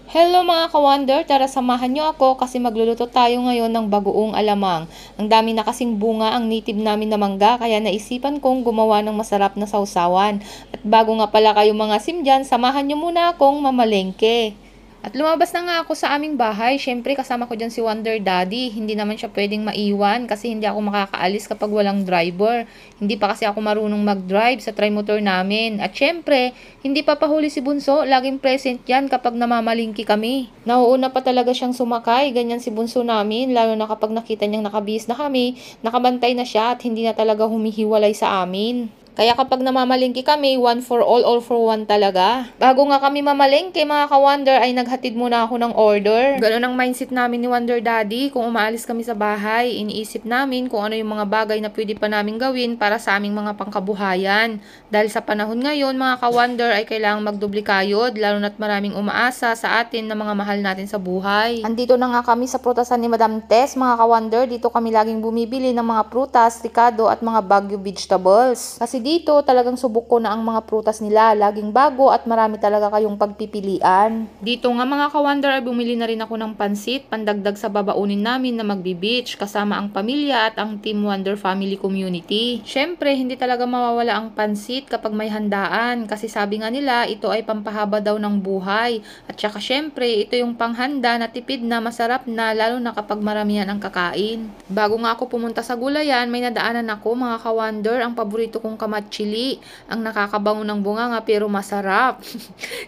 Hello mga ka-wonder, tara samahan nyo ako kasi magluluto tayo ngayon ng bagoong alamang. Ang dami na kasing bunga ang native namin na mangga kaya naisipan kong gumawa ng masarap na sausawan. At bago nga pala kayo mga sim dyan, samahan nyo muna akong mamalengke. At lumabas na nga ako sa aming bahay. Syempre kasama ko dyan si Wonder Daddy. Hindi naman siya pwedeng maiwan kasi hindi ako makakaalis kapag walang driver. Hindi pa kasi ako marunong mag-drive sa trimotor namin. At syempre, hindi pa pahuli si Bunso. Laging present yan kapag namamalingki kami. Nauuna pa talaga siyang sumakay. Ganyan si Bunso namin. Lalo na kapag nakita niyang nakabihis na kami, nakabantay na siya at hindi na talaga humihiwalay sa amin. Kaya kapag namamalingki kami, one for all for one talaga. Bago nga kami mamalingki, mga ka-wonder, ay naghatid muna ako ng order. Ganun ang mindset namin ni Wonder Daddy. Kung umaalis kami sa bahay, iniisip namin kung ano yung mga bagay na pwede pa namin gawin para sa aming mga pangkabuhayan. Dahil sa panahon ngayon, mga ka-wonder, ay kailangang magdubli kayod, lalo na't maraming umaasa sa atin na mga mahal natin sa buhay. Andito na nga kami sa prutasan ni Madam Tess, mga ka-wonder. Dito kami laging bumibili ng mga prutas, ricado at mga Baguio vegetables. Kasi dito talagang subok ko na ang mga prutas nila. Laging bago at marami talaga kayong pagpipilian. Dito nga mga ka-wonder ay bumili na rin ako ng pansit, pandagdag sa babaunin namin na magbi-beach kasama ang pamilya at ang Team Wonder Family Community. Syempre, hindi talaga mawawala ang pansit kapag may handaan kasi sabi nga nila ito ay pampahaba daw ng buhay. At saka syempre, ito yung panghanda na tipid na masarap na lalo na kapag maramihan ang kakain. Bago nga ako pumunta sa gulayan, may nadaanan ako mga ka-wonder, ang paborito kong chili. Ang nakakabango ng bunganga pero masarap.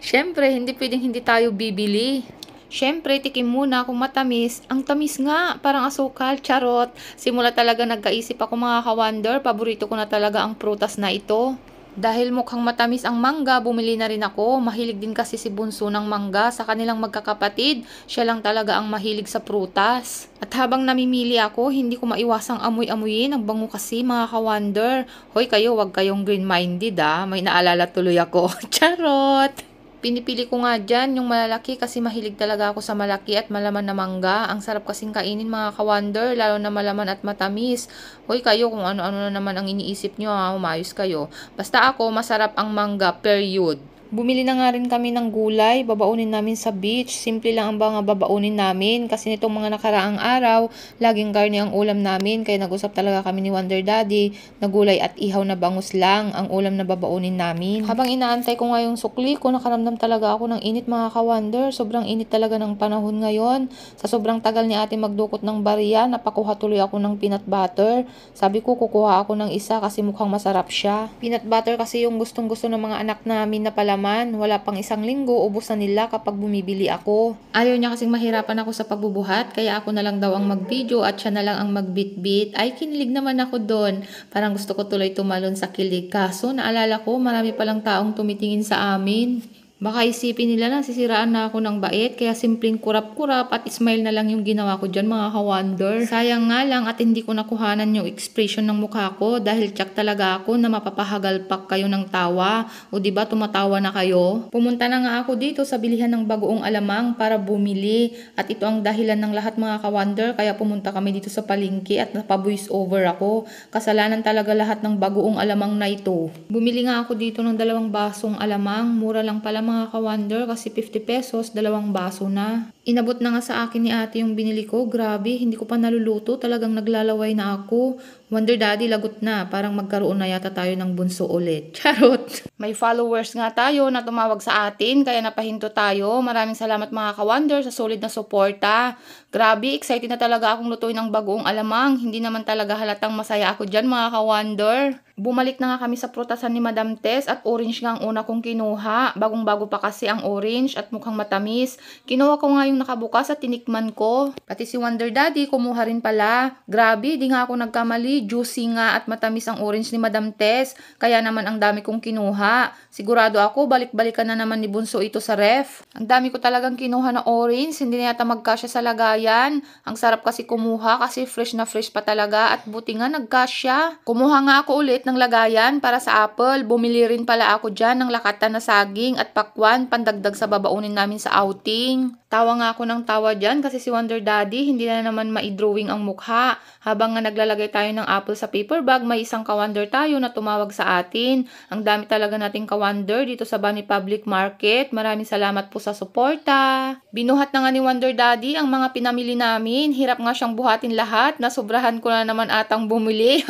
Syempre, hindi pwedeng hindi tayo bibili. Syempre, tikim muna kung matamis. Ang tamis nga, parang asukal, charot. Simula talaga nagkaisip ako mga ka-wonder, paborito ko na talaga ang prutas na ito. Dahil mukhang matamis ang mangga, bumili na rin ako. Mahilig din kasi si Bunso ng mangga. Sa kanilang magkakapatid, siya lang talaga ang mahilig sa prutas. At habang namimili ako, hindi ko maiwasang amoy-amoyin. Ang bango kasi mga ka-wonder. Hoy kayo, wag kayong green-minded May naalala tuloy ako. Charot! Pinipili ko nga dyan yung malalaki kasi mahilig talaga ako sa malaki at malaman na mangga. Ang sarap kasing kainin mga ka-wonder, lalo na malaman at matamis. Hoy kayo, kung ano-ano na naman ang iniisip nyo umayos kayo. Basta ako, masarap ang mangga, period. Bumili na nga rin kami ng gulay, babaunin namin sa beach. Simple lang ang mga babaunin namin kasi nitong mga nakaraang araw, laging karne ang ulam namin. Kaya nag-usap talaga kami ni Wonder Daddy na gulay at ihaw na bangus lang ang ulam na babaunin namin. Habang inaantay ko nga yung sukli ko, nakaramdam talaga ako ng init mga ka-wonder. Sobrang init talaga ng panahon ngayon. Sa sobrang tagal ni ate magdukot ng bariya, napakuha tuloy ako ng peanut butter. Sabi ko kukuha ako ng isa kasi mukhang masarap siya. Peanut butter kasi yung gustong gusto ng mga anak namin na pala. Wala pang isang linggo, ubos na nila kapag bumibili ako. Ayaw niya kasing mahirapan ako sa pagbubuhat, kaya ako na lang daw ang mag-video at siya na lang ang mag-bit-bit. Ay, kinilig naman ako doon. Parang gusto ko tuloy tumalon sa kilig. Kaso, naalala ko, marami palang taong tumitingin sa amin. Baka isipin nila na sisiraan na ako ng bait, kaya simpleng kurap-kurap at smile na lang yung ginawa ko dyan mga ka-wonder. Sayang nga lang at hindi ko nakuhanan yung expression ng mukha ko dahil tsak talaga ako na mapapahagalpak kayo ng tawa. O diba tumatawa na kayo? Pumunta na nga ako dito sa bilihan ng bagoong alamang para bumili at ito ang dahilan ng lahat mga ka-wonder kaya pumunta kami dito sa palengke at napa-voice over ako. Kasalanan talaga lahat ng bagoong alamang na ito. Bumili nga ako dito ng 2 basong alamang, mura lang pala mga ka-wonder kasi 50 pesos, 2 baso na. Inabot na nga sa akin ni ate yung binili ko. Grabe, hindi ko pa naluluto. Talagang naglalaway na ako. Wonder Daddy, lagot na. Parang magkaroon na yata tayo ng bunso ulit. Charot! May followers nga tayo na tumawag sa atin, kaya napahinto tayo. Maraming salamat mga ka-wonder sa solid na suporta. Grabe, excited na talaga akong lutuin ng bagoong alamang. Hindi naman talaga halatang masaya ako dyan mga ka-wonder. Bumalik na nga kami sa prutasan ni Madam Tess at orange nga ang una kong kinuha. Bagong-bago pa kasi ang orange at mukhang matamis. Kinuha ko nga yung nakabukas at tinikman ko. Pati si Wonder Daddy kumuha rin pala. Grabe, di nga ako nagkamali. Juicy nga at matamis ang orange ni Madam Tess. Kaya naman ang dami kong kinuha. Sigurado ako balik-balikan na naman ni Bunso ito sa ref. Ang dami ko talagang kinuha na orange. Hindi na yata magkasya sa lagayan. Ang sarap kasi kumuha kasi fresh na fresh pa talaga at buti nga nagkasya. Kumuha nga ako ulit ng lagayan para sa apple. Bumili rin pala ako dyan ng lakatan na saging at pakwan, pandagdag sa babaunin namin sa outing. Tawa nga ako ng tawa dyan kasi si Wonder Daddy hindi na naman maidrawing ang mukha. Habang nga naglalagay tayo ng apple sa paper bag, may isang ka-Wonder tayo na tumawag sa atin. Ang dami talaga nating ka-Wonder dito sa Bani Public Market. Maraming salamat po sa suporta. Binuhat na nga ni Wonder Daddy ang mga pinamili namin. Hirap nga siyang buhatin lahat. Nasobrahan ko na naman atang bumili.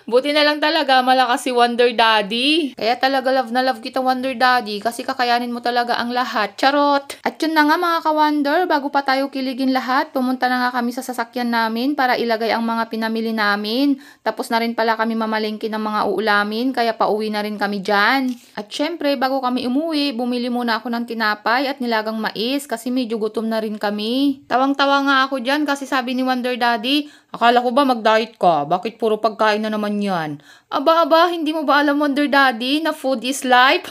Buti na lang talaga malakas si Wonder Daddy. Kaya talaga love na love kita Wonder Daddy kasi kakayanin mo talaga ang lahat. Charot! At yun na nga mga ka-Wonder, bago pa tayo kiligin lahat, pumunta na nga kami sa sasakyan namin para ilagay ang mga pinamili namin. Tapos na rin pala kami mamalengke ng mga uulamin, kaya pauwi na rin kami dyan. At syempre, bago kami umuwi, bumili muna ako ng tinapay at nilagang mais kasi medyo gutom na rin kami. Tawang-tawa nga ako dyan kasi sabi ni Wonder Daddy, akala ko ba mag-diet ka? Bakit puro pagkain na naman yan? Aba, hindi mo ba alam Wonder Daddy na food is life?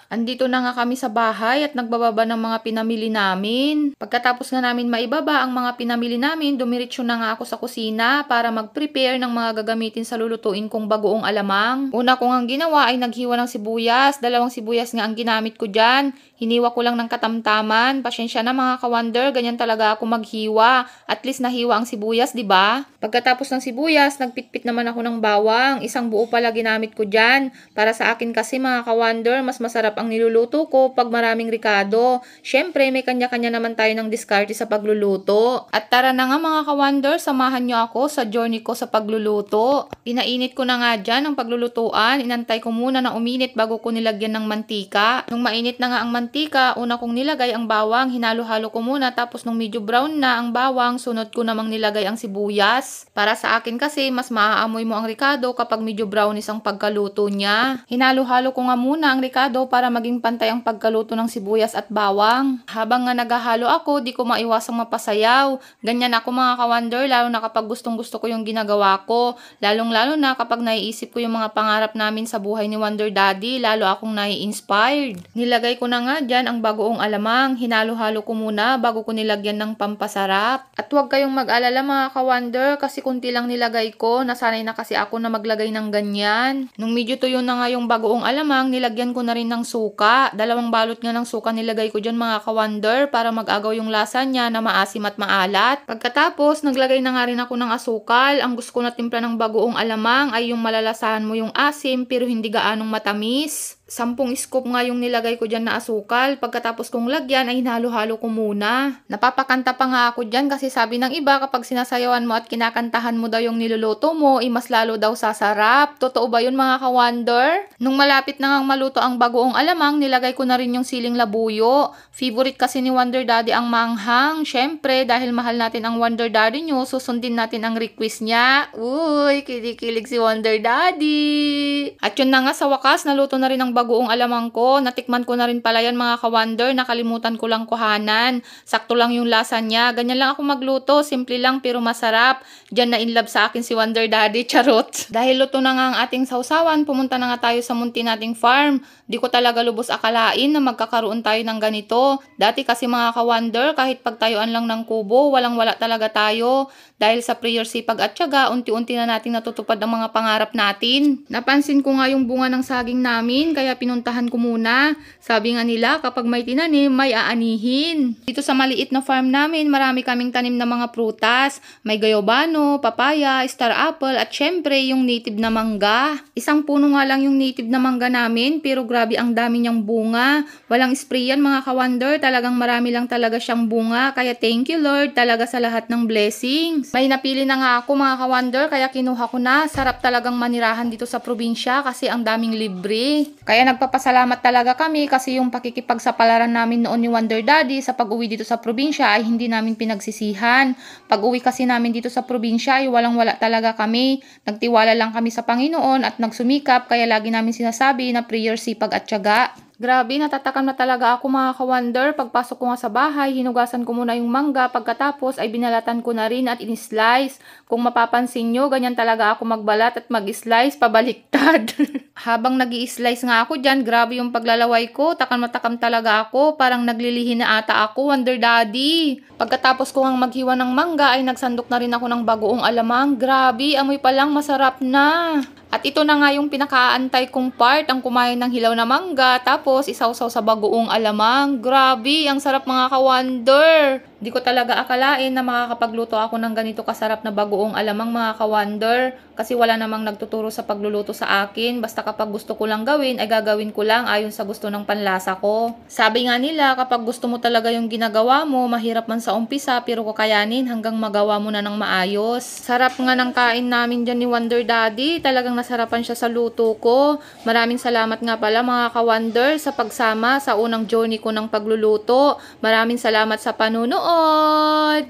Andito na nga kami sa bahay at nagbababa ng mga pinamili namin. Pagkatapos nga namin maibaba ang mga pinamili namin, dumiretso na nga ako sa kusina para mag-prepare ng mga gagamitin sa lulutuin kong bagoong alamang. Una ko nga ginawa ay naghiwa ng sibuyas. 2 sibuyas nga ang ginamit ko dyan. Hiniwa ko lang ng katamtaman. Pasensya na mga ka-Wonder, ganyan talaga ako maghiwa. At least nahiwa ang sibuyas, di ba? Pagkatapos ng sibuyas, nagpitpit naman ako ng bawang. Isang buo pala ginamit ko dyan. Para sa akin kasi mga ka-Wonder, mas masarap ang niluluto ko pag maraming ricado. Syempre, may kanya-kanya naman tayo ng diskarte sa pagluluto. At tara na nga mga ka-Wonder, samahan nyo ako sa journey ko sa pagluluto. Pinainit ko na nga dyan ang paglulutuan. Inantay ko muna na uminit bago ko nilagyan ng mantika. Nung mainit na nga ang mantika, una kong nilagay ang bawang, hinalo-halo ko muna, tapos nung medyo brown na ang bawang, sunod ko namang nilagay ang sibuyas. Para sa akin kasi, mas maaamoy mo ang ricado kapag medyo brownish ang pagkaluto niya. Hinalo-halo ko nga muna ang ricado para maging pantay ang pagkaluto ng sibuyas at bawang. Habang nga naghahalo ako, di ko maiwasang mapasayaw. Ganyan ako mga ka-Wonder, lalo na kapag gustong-gusto ko yung ginagawa ko. Lalong-lalo na kapag naiisip ko yung mga pangarap namin sa buhay ni Wonder Daddy, lalo akong nai-inspired. Nilagay ko na nga dyan ang bagoong alamang. Hinalo-halo ko muna bago ko nilagyan ng pampasarap. At huwag kayong mag-alala mga ka-Wonder kasi kunti lang nilagay ko. Nasanay na kasi ako na maglagay ng ganyan. Nung medyo tuyo na nga yung bagoong alamang, nilagyan ko na rin ng suka. 2 balot nga ng suka nilagay ko dyan mga ka-Wonder para mag-agaw yung lasa niya na maasim at maalat. Pagkatapos, naglagay na nga rin ako ng asukal. Ang gusto ko na timpla ng bagoong alamang ay yung malalasahan mo yung asim pero hindi gaanong matamis. 10 scoop nga yung nilagay ko dyan na asukal. Pagkatapos kong lagyan ay hinalo-halo ko muna. Napapakanta pa nga ako dyan kasi sabi ng iba kapag sinasayawan mo at kinakantahan mo daw yung niluluto mo, mas lalo daw sasarap. Totoo ba yun mga ka-Wonder? Nung malapit na ngang maluto ang bagoong alamang, nilagay ko na rin yung siling labuyo. Favorite kasi ni Wonder Daddy ang manghang. Syempre, dahil mahal natin ang Wonder Daddy nyo, susundin natin ang request niya. Uy, kilig-kilig si Wonder Daddy. At yun na nga sa wakas, naluto na rin ang bagoong alamang ko. Natikman ko na rin pala yan mga ka-Wonder. Nakalimutan ko lang kuhanan. Sakto lang yung lasa niya. Ganyan lang ako magluto. Simple lang pero masarap. Diyan na in love sa akin si Wonder Daddy. Charot. Dahil luto na nga ang ating sausawan, pumunta na nga tayo sa munti nating farm. Di ko talaga lubos akalain na magkakaroon tayo ng ganito. Dati kasi mga ka-Wonder, kahit pagtayuan lang ng kubo, walang-wala talaga tayo. Dahil sa prayer, sipag at tiyaga, unti-unti na nating natutupad ang mga pangarap natin. Napansin ko nga yung bunga ng saging namin, kaya pinuntahan ko muna. Sabi nga nila, kapag may tinanim, may aanihin. Dito sa maliit na farm namin, marami kaming tanim na mga prutas. May gayobano, papaya, star apple, at syempre yung native na mangga. Isang puno nga lang yung native na mangga namin, pero grabe ang dami niyang bunga. Walang spray yan mga ka-Wonder, talagang marami lang talaga siyang bunga. Kaya thank you Lord talaga sa lahat ng blessings. May napili na nga ako mga ka-Wonder, kaya kinuha ko na. Sarap talagang manirahan dito sa probinsya kasi ang daming libre. Kaya nagpapasalamat talaga kami kasi yung pakikipagsapalaran namin noon ni Wonder Daddy sa pag-uwi dito sa probinsya ay hindi namin pinagsisihan. Pag-uwi kasi namin dito sa probinsya ay walang-wala talaga kami. Nagtiwala lang kami sa Panginoon at nagsumikap, kaya lagi namin sinasabi na prayer, sipag at tiyaga. Grabe, natatakam na talaga ako mga ka-Wonder. Pagpasok ko nga sa bahay, hinugasan ko muna yung mangga. Pagkatapos ay binalatan ko na rin at in-slice. Kung mapapansin nyo, ganyan talaga ako magbalat at mag-slice pabaliktad. Habang nag-i-slice nga ako dyan, grabe yung paglalaway ko. Takam na takam talaga ako. Parang naglilihi na ata ako, Wonder Daddy. Pagkatapos ko ngang maghiwa ng mangga, ay nagsandok na rin ako ng bagoong alamang. Grabe, amoy pa lang masarap na. At ito na nga yung pinakaantay kong part, ang kumain ng hilaw na mangga, tapos isawsaw sa bagoong alamang. Grabe, ang sarap mga ka-wonder! Di ko talaga akalain na makakapagluto ako ng ganito kasarap na bagoong alamang mga ka-wonder. Kasi wala namang nagtuturo sa pagluluto sa akin. Basta kapag gusto ko lang gawin, ay gagawin ko lang ayon sa gusto ng panlasa ko. Sabi nga nila, kapag gusto mo talaga yung ginagawa mo, mahirap man sa umpisa, pero kakayanin hanggang magawa mo na ng maayos. Sarap nga ng kain namin dyan ni Wonder Daddy. Talagang nasarapan siya sa luto ko. Maraming salamat nga pala mga ka-wonder sa pagsama sa unang journey ko ng pagluluto. Maraming salamat sa panunood!